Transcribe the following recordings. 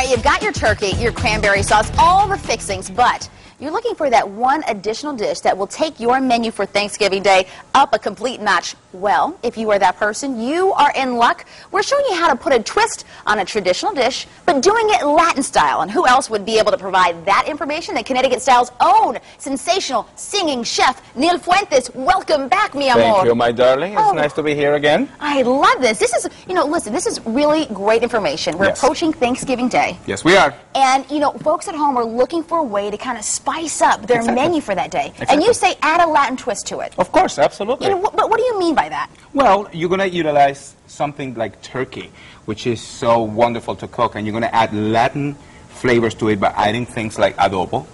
right, you've got your turkey, your cranberry sauce, all the fixings, but you're looking for that one additional dish that will take your menu for Thanksgiving Day up a complete notch. Well, if you are that person, you are in luck. We're showing you how to put a twist on a traditional dish, but doing it Latin style. And who else would be able to provide that information than Connecticut Style's own sensational singing chef, Neil Fuentes. Welcome back, mi amor. Thank you, my darling. It's nice to be here again. I love this. This is, listen, this is really great information. We're approaching Thanksgiving Day. Yes, we are. And, folks at home are looking for a way to kind of spice up their menu for that day. And you say add a Latin twist to it. Of course, absolutely. But what do you mean by that? Well, you're going to utilize something like turkey, which is so wonderful to cook, and you're going to add Latin flavors to it by adding things like adobo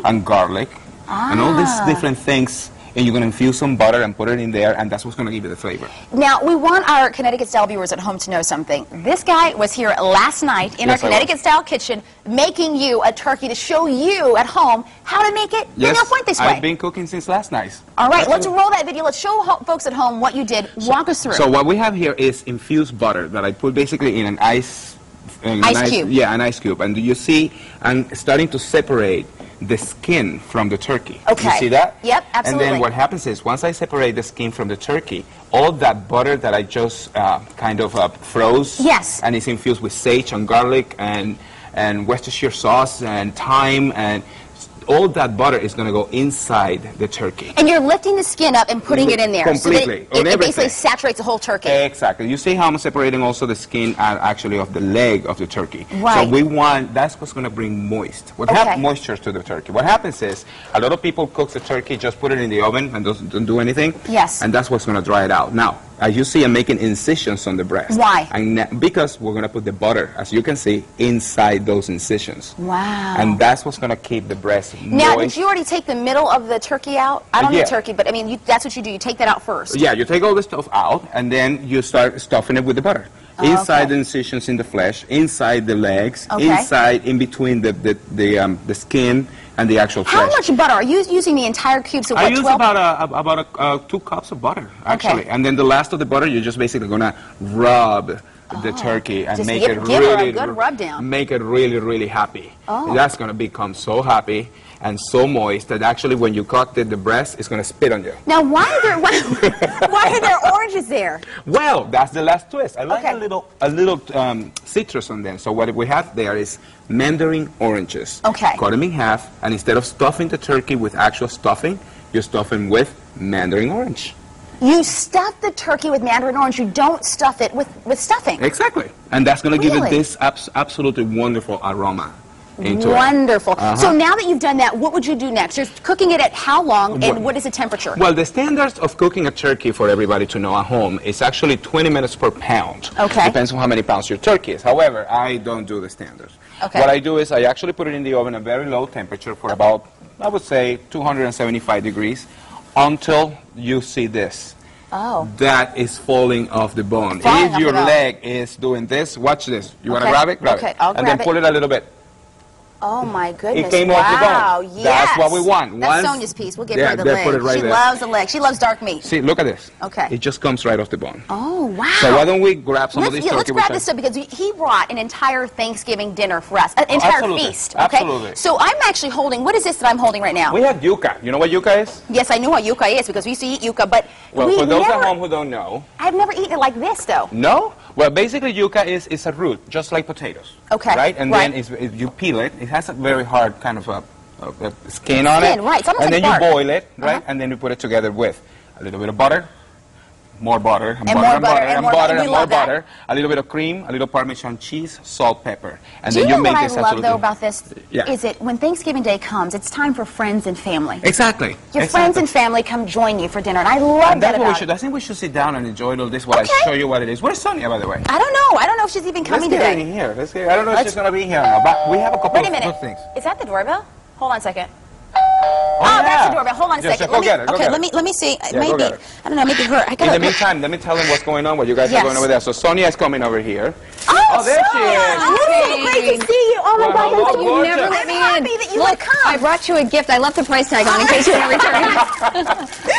and garlic and all these different things. And you're going to infuse some butter and put it in there, and that's what's going to give you the flavor. Now, we want our Connecticut-style viewers at home to know something. This guy was here last night in our Connecticut-style kitchen making you a turkey to show you at home how to make it the Neil Fuentes way. I've been cooking since last night. All right, let's roll that video. Let's show folks at home what you did. Walk us through. So what we have here is infused butter that I put basically in an ice cube. Yeah, an ice cube. And you see, I'm starting to separate the skin from the turkey. Okay. You see that? Yep, absolutely. And then what happens is, once I separate the skin from the turkey, all that butter that I just kind of froze, and it's infused with sage and garlic and Worcestershire sauce and thyme, and all that butter is going to go inside the turkey. And you're lifting the skin up and putting it in there. Completely. So that it basically saturates the whole turkey. Exactly. You see how I'm separating also the skin actually of the leg of the turkey. Right. So we want, that's what's going to bring moisture to the turkey. What happens is, a lot of people cook the turkey, just put it in the oven and don't do anything. Yes. And that's what's going to dry it out. Now, as you see, I'm making incisions on the breast. Why? And because we're going to put the butter, as you can see, inside those incisions. Wow. And that's what's going to keep the breast moist. Now, did you already take the middle of the turkey out? I don't need turkey, but I mean, that's what you do. You take that out first. Yeah, you take all the stuff out, and then you start stuffing it with the butter. Inside the incisions in the flesh, inside the legs, inside, in between the skin and the actual flesh. How much butter? Are you using the entire cube? So I use about 2 cups of butter, actually. And then the last of the butter, you're just basically going to rub the turkey and make it really, a good rub down. Make it really, really happy. That's going to become so happy and so moist that actually when you cut the breast, it's going to spit on you. Now, why are there oranges there? Well, that's the last twist. I like a little citrus on them. So what we have there is mandarin oranges. Cut them in half, and instead of stuffing the turkey with actual stuffing, you stuff them with mandarin orange. You stuff the turkey with mandarin orange. You don't stuff it with stuffing. Exactly. And that's going to give it this absolutely wonderful aroma. Wonderful. So now that you've done that, what would you do next? You're cooking it at how long, and what is the temperature? Well, the standards of cooking a turkey, for everybody to know at home, is actually 20 minutes per pound. Depends on how many pounds your turkey is. However, I don't do the standards. What I do is I actually put it in the oven at a very low temperature for about, I would say, 275 degrees until you see this. That is falling off the bone. If your leg is doing this, watch this. You want to grab it? Grab it. I'll grab it. And then pull it a little bit. Oh my goodness! It came off the bone. Yes. That's what we want. That's Sonia's piece. We'll give her the leg. Put it right she loves the leg. She loves dark meat. See, look at this. Okay. It just comes right off the bone. Oh wow! So why don't we grab some of these turkey? Let's grab this stuff because he brought an entire Thanksgiving dinner for us, an entire feast. Okay. Absolutely. So I'm actually holding. What is this that I'm holding right now? We have yuca. You know what yuca is? Yes, I know what yuca is because we used to eat yuca, but well, for those at home who don't know, I've never eaten it like this though. No. Well, basically, yuca is a root, just like potatoes. Right? And then you peel it. It has a very hard kind of a skin on it. Right. It's almost and like then bark. You boil it, right? And then you put it together with a little bit of butter, more butter, and more butter, a little bit of cream, a little Parmesan cheese, salt, pepper. And then you make this what I love, though, about this? Is it when Thanksgiving Day comes, it's time for friends and family. Exactly. Your friends and family come join you for dinner, and I love that about it. I think we should sit down and enjoy all this while I show you what it is. Where's Sonia, by the way? I don't know. I don't know if she's even coming today. Let's get in here. I don't know if she's going to be here now, but we have a couple of good things. Is that the doorbell? Hold on a second. Oh, that's the doorbell. Hold on a second. Let me see. Maybe, I don't know, maybe her. In the meantime, let me tell them what's going on, what you guys are going over there. So Sonia is coming over here. Oh, there she is. Great to see you. Oh, my God. You never let me in. I'm happy that you would come. I brought you a gift. I left the price tag on in case you want to return it.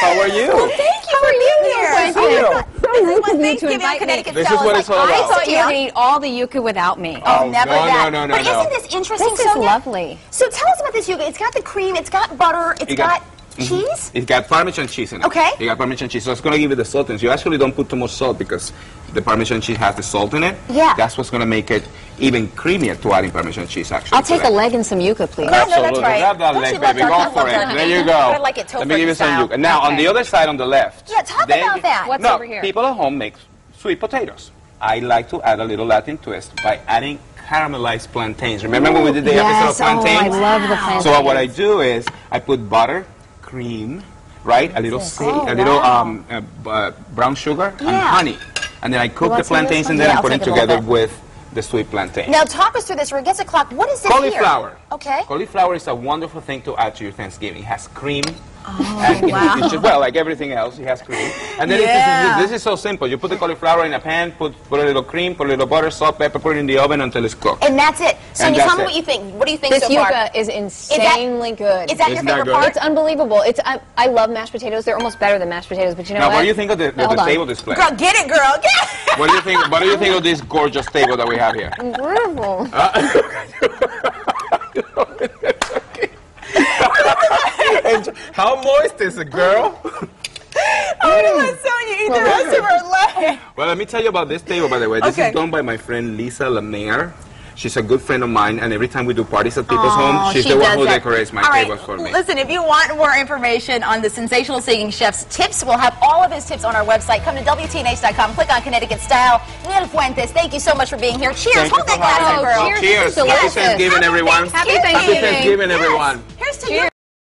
How are you? Well, thank you for being here. Thank you. nice of you to Thanksgiving invite on Connecticut me. This Style is what like, it's all about. I thought you were going to eat all the yuca without me. Oh, never that. No. But isn't this interesting, This is Sonia? lovely. So tell us about this yuca. It's got the cream, it's got butter, it's got cheese? It's got Parmesan cheese in it. Okay. You got Parmesan cheese, so it's going to give you the saltiness. You actually don't put too much salt because the Parmesan cheese has the salt in it. Yeah. That's what's going to make it even creamier to adding Parmesan cheese, actually. I'll take a leg and some yuca, please. No, that's Absolutely. right. Grab that Don't leg, you love baby. Go dark for it. chocolate? There you go. I like it Let me give you some style. yuca. Now, on the other side, on the left. Yeah, talk about that. What's no, over here? people at home make sweet potatoes. I like to add a little Latin twist by adding caramelized plantains. Remember when we did the episode of plantains? I love the plantains. So what I do is I put butter, cream, right? A little brown sugar and honey. And then I cook the plantains in there and put it together with the sweet plantain. Now talk us through this. We're against the clock. What is this Cauliflower. here? Okay. Cauliflower is a wonderful thing to add to your Thanksgiving. It has cream. Oh, wow. It's just, well, like everything else, it has cream. And then this is so simple. You put the cauliflower in a pan, put a little cream, put a little butter, salt, pepper, put it in the oven until it's cooked. And that's it. Sonia, tell me it. what you think. What do you think This so far? yuca is insanely good. Is that your Isn't that favorite good? part? It's unbelievable. I love mashed potatoes. They're almost better than mashed potatoes, but you know Now, what? what do you think of the table display? Girl, get it, girl. Get it. What do you think? What do you think of this gorgeous table that we have here? Beautiful. And how moist is it, girl? I want to let Sonia eat the rest of her leg. Well, let me tell you about this table, by the way. This is done by my friend Lisa Lemaire. She's a good friend of mine, and every time we do parties at people's home, she's the one who decorates my tables for me. Listen, if you want more information on the Sensational Singing Chef's tips, we'll have all of his tips on our website. Come to WTNH.com, click on Connecticut Style. Neil Fuentes, thank you so much for being here. Cheers. Hold that glass up, girl. Cheers. Delicious. Happy Thanksgiving, everyone. Happy Thanksgiving. Happy Thanksgiving, everyone. Here's to you.